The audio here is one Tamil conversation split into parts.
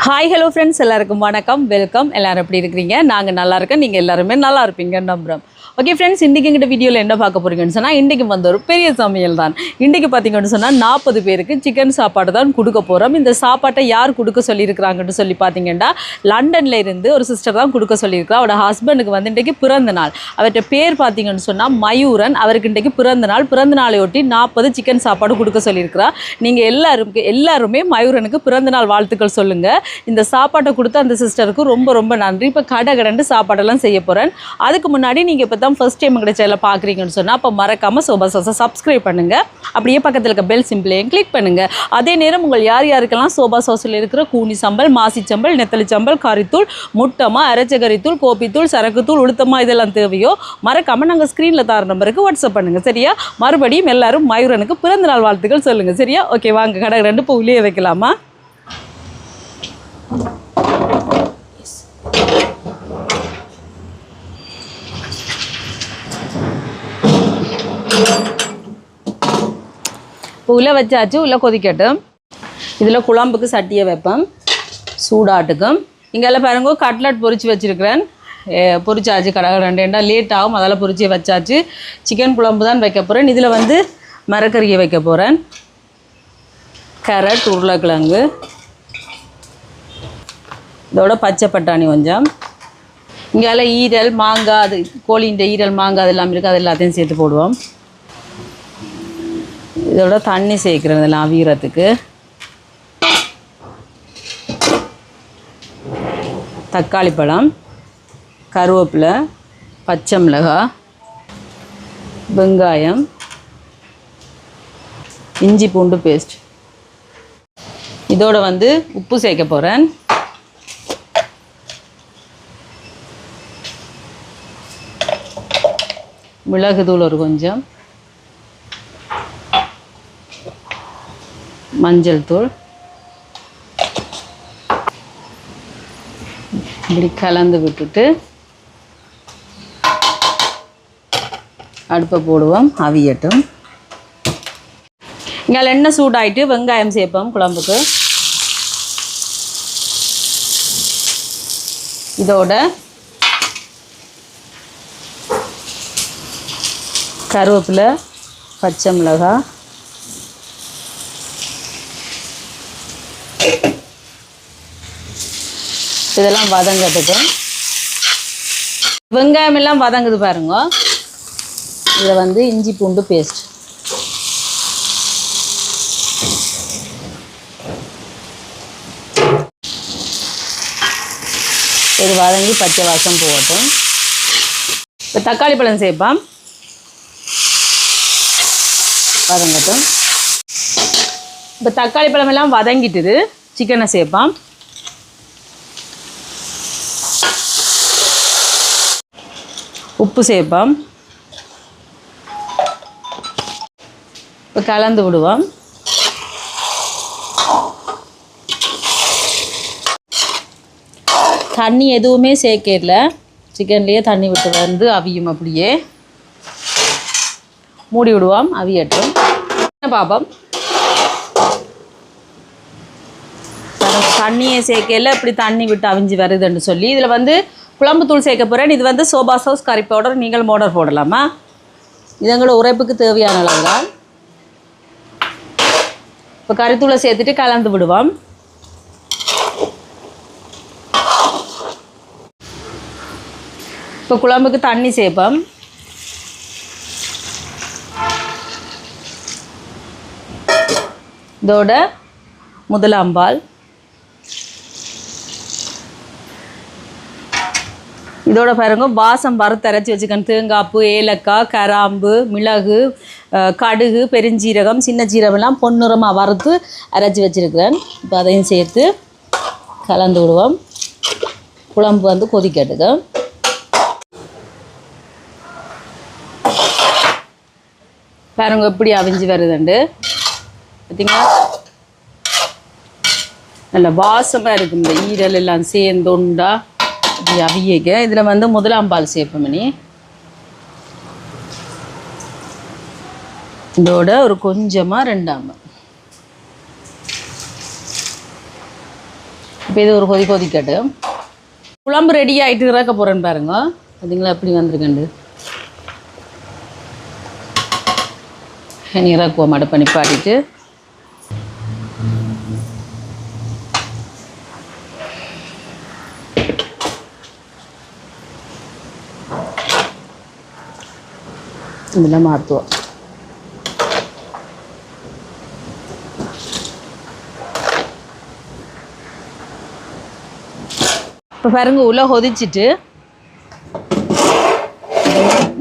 ஹாய் ஹலோ ஃப்ரெண்ட்ஸ், எல்லாருக்கும் வணக்கம், வெல்கம். எல்லோரும் எப்படி இருக்கிறீங்க? நாங்கள் நல்லா இருக்கோம், நீங்கள் எல்லாருமே நல்லா இருப்பீங்க நம்புகிறோம். ஓகே ஃப்ரெண்ட்ஸ், இன்றைக்கி எங்கிட்ட வீடியோவில் என்ன பார்க்க போகிறீங்கன்னு சொன்னால், இன்றைக்கி வந்து ஒரு பெரிய சமையல் தான். இன்றைக்கி பார்த்தீங்கன்னு சொன்னால் 40 பேருக்கு சிக்கன் சாப்பாடு தான் கொடுக்க போகிறோம். இந்த சாப்பாட்டை யார் கொடுக்க சொல்லியிருக்கிறாங்கன்னு சொல்லி பார்த்தீங்கன்னா, லண்டனில் இருந்து ஒரு சிஸ்டர் தான் கொடுக்க சொல்லியிருக்கிறா. அவரோட ஹஸ்பண்டுக்கு வந்து இன்றைக்கி பிறந்த நாள். அவர்கிட்ட பேர் பார்த்தீங்கன்னு சொன்னால் மயூரன். அவருக்கு இன்றைக்கி பிறந்த நாளையொட்டி 40 சிக்கன் சாப்பாடு கொடுக்க சொல்லியிருக்கிறா. நீங்கள் எல்லாருமே மயூரனுக்கு பிறந்த நாள் வாழ்த்துக்கள் சொல்லுங்கள். இந்த சாப்பாட்டை கொடுத்து அந்த சிஸ்டருக்கு ரொம்ப ரொம்ப நன்றி. இப்போ கடை சாப்பாடெல்லாம் செய்ய போகிறேன். அதுக்கு முன்னாடி நீங்கள் இப்போ தான் ஃபர்ஸ்ட் டைம் எங்கள் சேனலை பார்க்குறீங்கன்னு சொன்னால் அப்போ மறக்காமல் சோபா சாஸை சப்ஸ்கிரைப் பண்ணுங்கள். அப்படியே பக்கத்தில் இருக்க பெல் சிம்பிளையும் கிளிக் பண்ணுங்கள். அதே நேரம் உங்கள் யாருக்கெல்லாம் சோபா சாஸில் இருக்கிற கூனி சம்பல், மாசி சம்பல், நெத்தலி சம்பல், கறித்தூள், முட்டமா, அரைச்ச கறித்தூள், கோப்பித்தூள், சரக்குத்தூள், உளுத்தமா இதெல்லாம் தேவையோ மறக்காமல் நாங்கள் ஸ்க்ரீனில் தர நம்பருக்கு வாட்ஸ்அப் பண்ணுங்கள். சரியா? மறுபடியும் எல்லாரும் மயூரனுக்கு பிறந்தநாள் வாழ்த்துக்கள் சொல்லுங்கள். சரியா? ஓகே, வாங்க கடை 2 இப்போ உள்ளே வைக்கலாமா? இப்போ உள்ளே வச்சாச்சு, உள்ளே கொதிக்கட்டும். இதில் குழம்புக்கு சட்டியை வைப்பேன், சூடாட்டுக்கும். இங்கெல்லாம் பாருங்க, கட்லட் பொரிச்சு வச்சுருக்கிறேன். பொரிச்சாச்சு, கடை 2 லேட் ஆகும், அதெல்லாம் பொரிச்சு வச்சாச்சு. சிக்கன் குழம்பு தான் வைக்க போகிறேன். இதில் வந்து மரக்கறியை வைக்க போகிறேன். கேரட், உருளைக்கிழங்கு, இதோட பச்சை பட்டாணி கொஞ்சம். இங்கே ஈரல், மாங்காய், அது கோழின்ற ஈரல், மாங்காய் அதெல்லாம் இருக்குது, அது எல்லாத்தையும் சேர்த்து போடுவோம். இதோட தண்ணி சேர்க்குறேன் இதெல்லாம் அவியறதுக்கு. தக்காளி பழம், கருவேப்பிலை, பச்சை மிளகாய், வெங்காயம், இஞ்சி பூண்டு பேஸ்ட். இதோட வந்து உப்பு சேர்க்க போகிறேன். மிளகுத்தூள் ஒரு கொஞ்சம், மஞ்சள் தூள். இப்படி கலந்து விட்டுட்டு அடுப்பை போடுவோம், அவியட்டும். இங்கே எண்ணெய் சூடாயிட்டு வெங்காயம் சேர்ப்போம் குழம்புக்கு. இதோட கருவேப்பிலை, பச்சை மிளகாய், இதெல்லாம் வதங்கட்டுக்கு. வெங்காயம் எல்லாம் வதங்குது பாருங்க. இதில் வந்து இஞ்சி பூண்டு பேஸ்ட். இது வதங்கி பச்சை வாசம் போகட்டும். இப்போ தக்காளி பழம் சேர்ப்போம், வதங்கட்டும். இப்போ தக்காளி பழம் எல்லாம் வதங்கிட்டுது. சிக்கனை சேர்ப்போம். உப்பு சேர்ப்போம். இப்போ கலந்து விடுவோம். தண்ணி எதுவுமே சேர்க்கல, சிக்கன்லேயே தண்ணி விட்டு வந்து அவியும். அப்படியே மூடி விடுவோம், அவியட்டும். பாப்போம், தண்ணியை சேர்க்கல, இப்படி தண்ணி விட்டு அவிஞ்சு வருதுன்னு சொல்லி. இதில் வந்து குழம்பு தூள் சேர்க்க போகிறேன். இது வந்து சோபா சாஸ் கறி பவுடர், நீங்கள் மோடர் போடலாமா? இது எங்களோட உரைப்புக்கு தேவையான அளவு தான். இப்போ கறித்தூளை சேர்த்துட்டு கலந்து விடுவோம். இப்போ குழம்புக்கு தண்ணி சேர்ப்போம். இதோட முதலாம்பால், இதோட பாருங்க வாசம் வறுத்தரைச்சி வச்சுக்கணும். தேங்காய்ப்பு, ஏலக்காய், கராம்பு, மிளகு, கடுகு, பெருஞ்சீரகம், சின்ன ஜீரகம்லாம் பொன்னிறமாக வறுத்து அரைச்சி வச்சுருக்கிறேன். இப்போ அதையும் சேர்த்து கலந்து விடுவோம். குழம்பு வந்து கொதிக்கட்டுக்கு. பாருங்க எப்படி அவிஞ்சு வருதுண்டு பார்த்தீங்களா? நல்ல வாசமாக இருக்கும். இந்த ஈரல் எல்லாம் சேர்ந்துண்டா இப்படி அவியக்க. இதில் வந்து முதலாம்பால் சேர்ப்போம். இதோட ஒரு கொஞ்சமாக 2 ஆம்பல். இப்போ இது ஒரு கொதிக்கட்டு. குழம்பு ரெடி ஆகிட்டு இறக்க போகிறேன்னு பாருங்க. பார்த்தீங்களா எப்படி வந்திருக்கண்டு. இறக்குவோம் அடுப்பை நிப்பாட்டிட்டு. இதெல்லாம் மாற்றுவோம். இப்போ பாருங்க உள்ள கொதிச்சுட்டு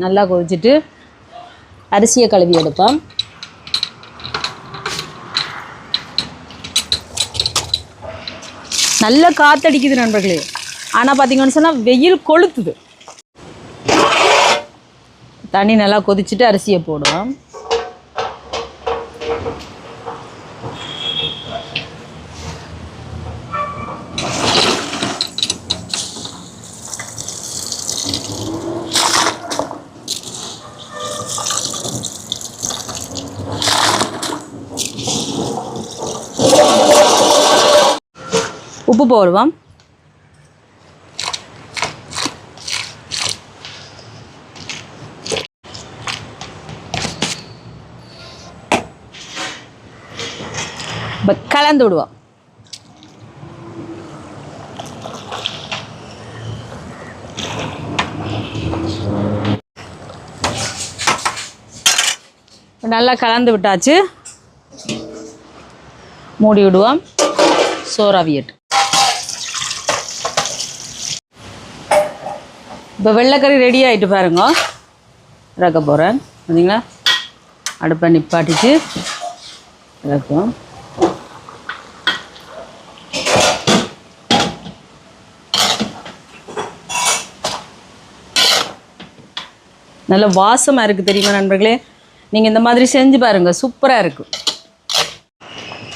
நல்லா கொதிச்சுட்டு அரிசியை கழுவி எடுப்போம். நல்ல காற்றடிக்குது நண்பர்களே. ஆனால் பார்த்தீங்கன்னு சொன்னால் வெயில் கொளுத்துது. தண்ணி நல்லா கொதிச்சுட்டு அரிசியை போடுவோம். உப்பு போடுவோம். கலந்து விடுவோம். நல்லா கலந்து விட்டாச்சு. மூடி விடுவோம். சோறாவியட்டு. இப்போ வெள்ளைக்கறி ரெடி ஆகிட்டு பாருங்க. இறக்க போகிறேன். பார்த்தீங்களா அடுப்பை நிப்பாட்டிட்டு இறக்குவோம். நல்ல வாசமாக இருக்குது தெரியுமா நண்பர்களே. நீங்கள் இந்த மாதிரி செஞ்சு பாருங்கள், சூப்பராக இருக்கும்.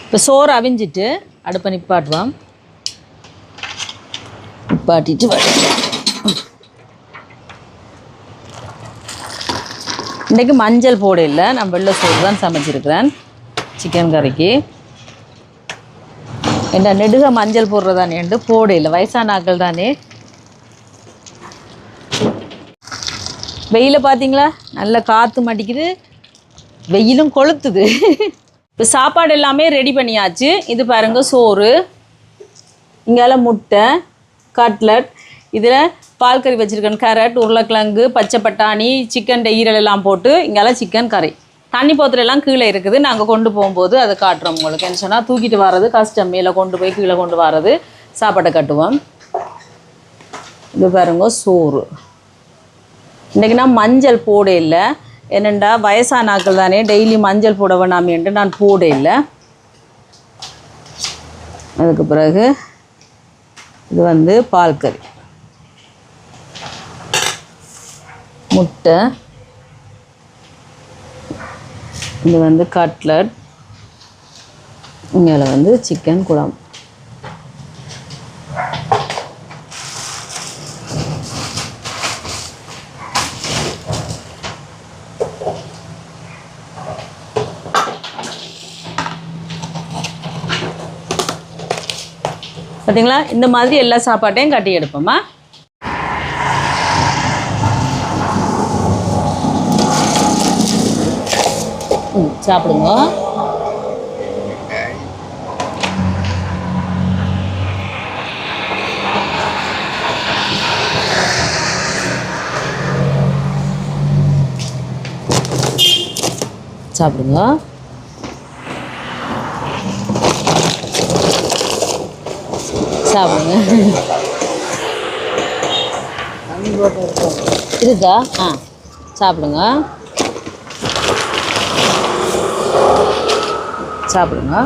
இப்போ சோறு அவிஞ்சிட்டு அடுப்பை நிப்பாட்டுவோம். நிப்பாட்டிட்டு இன்றைக்கு மஞ்சள் போட இல்லை, நான் வெள்ளை சோறு தான் சமைச்சிருக்கிறேன் சிக்கன் கறிக்கு. என்ன நெடுக மஞ்சள் போடுறதானேண்டு போட இல்லை, வயசான ஆக்கள் தானே. வெயில பார்த்தீங்களா நல்ல காற்று மடிக்குது, வெயிலும் கொளுத்துது. இப்போ சாப்பாடு எல்லாமே ரெடி பண்ணியாச்சு. இது பாருங்க சோறு, இங்கால முட்டை, கட்லட், இதில் பால் கறி வச்சுருக்கேன், கேரட், உருளைக்கிழங்கு, பச்சை பட்டாணி, சிக்கன் ஈரல் எல்லாம் போட்டு இங்கால சிக்கன் கறி. தண்ணி போத்திரெல்லாம் கீழே இருக்குது, நாங்கள் கொண்டு போகும்போது அதை காட்டுறோம் உங்களுக்கு. என்ன சொன்னால் தூக்கிட்டு வர்றது கஷ்டம், மேலே கொண்டு போய் கீழே கொண்டு வர்றது. சாப்பாட்டை கட்டுவோம். இது பாருங்க சோறு. இன்றைக்கி நான் மஞ்சள் போட இல்லை, என்னெண்டா வயசான ஆக்கள் தானே டெய்லி மஞ்சள் போட வேணாமேன்ட்டு நான் போட இல்லை. அதுக்கு பிறகு இது வந்து பால் கறி, முட்டை, இது வந்து கட்லட், மேலே வந்து சிக்கன் குழம்பு. பார்த்தீங்களா இந்த மாதிரி எல்லா சாப்பாட்டையும் கட்டி எடுப்போமா. சாப்பிடுங்க. சாப்பிடுங்க. சாப்பிடுங்க. இருக்கா? சாப்பிடுங்க. சாப்பிடுங்க.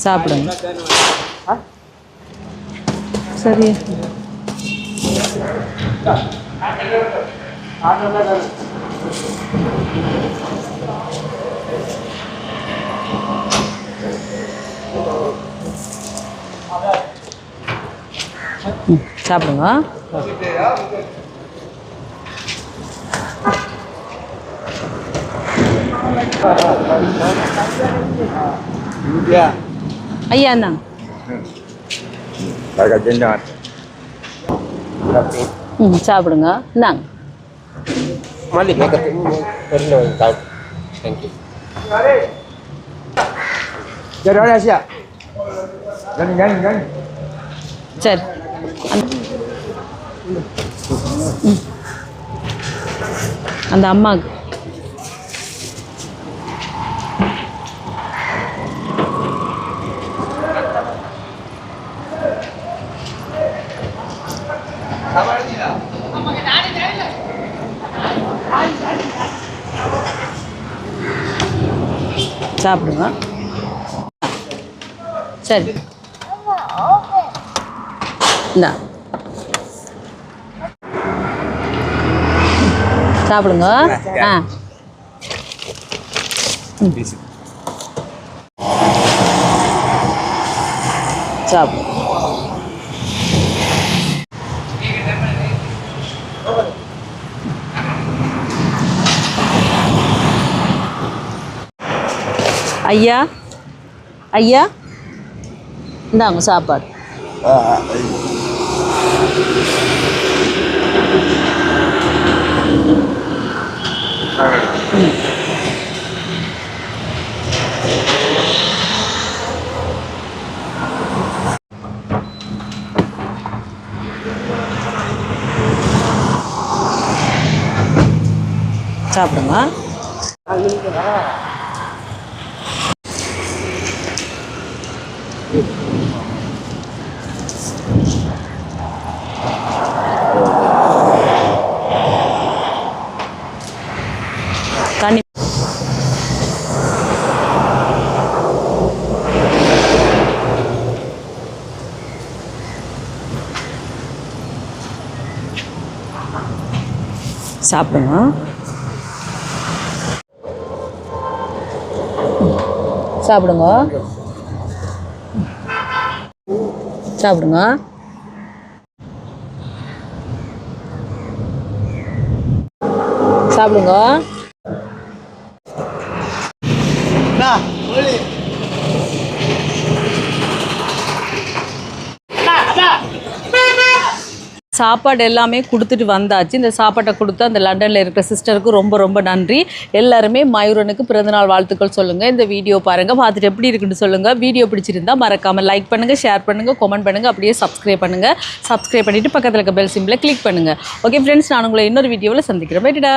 சாப்பிடுங்க. சரி. சாப்பிடுங்க. ஐயா இந்தாங்க. சாப்பிடுங்க. இந்தாங்க. சரி. அந்த அம்மாவுக்கு சாப்பிடுங்க. சரி. இந்தா சாப்பிடுங்க. ஆ சாப்பிடு. ஐயா ஐயா இந்தாங்க சாப்பாடு. சாப்பிடுங்க. தண்ணி சாப்பிடுங்க. சாப்பிடுங்க. சாப்பிடுங்க. சாப்பிடுங்க. சாப்பாடு எல்லாமே கொடுத்துட்டு வந்தாச்சு. இந்த சாப்பாட்டை கொடுத்து அந்த லண்டனில் இருக்கிற சிஸ்டருக்கு ரொம்ப ரொம்ப நன்றி. எல்லாருமே மயூரனுக்கு பிறந்தநாள் வாழ்த்துக்கள் சொல்லுங்கள். இந்த வீடியோ பாருங்கள், பார்த்துட்டு எப்படி இருக்குன்னு சொல்லுங்கள். வீடியோ பிடிச்சிருந்தா மறக்காமல் லைக் பண்ணுங்கள், ஷேர் பண்ணுங்கள், கமெண்ட் பண்ணுங்கள், அப்படியே சப்ஸ்கிரைப் பண்ணுங்கள். சப்ஸ்கிரைப் பண்ணிவிட்டு பக்கத்தில் இருக்க பெல் சிம்பிளை கிளிக் பண்ணுங்கள். ஓகே ஃப்ரெண்ட்ஸ், நான் உங்களை இன்னொரு வீடியோவில் சந்திக்கிறேன். பைடா.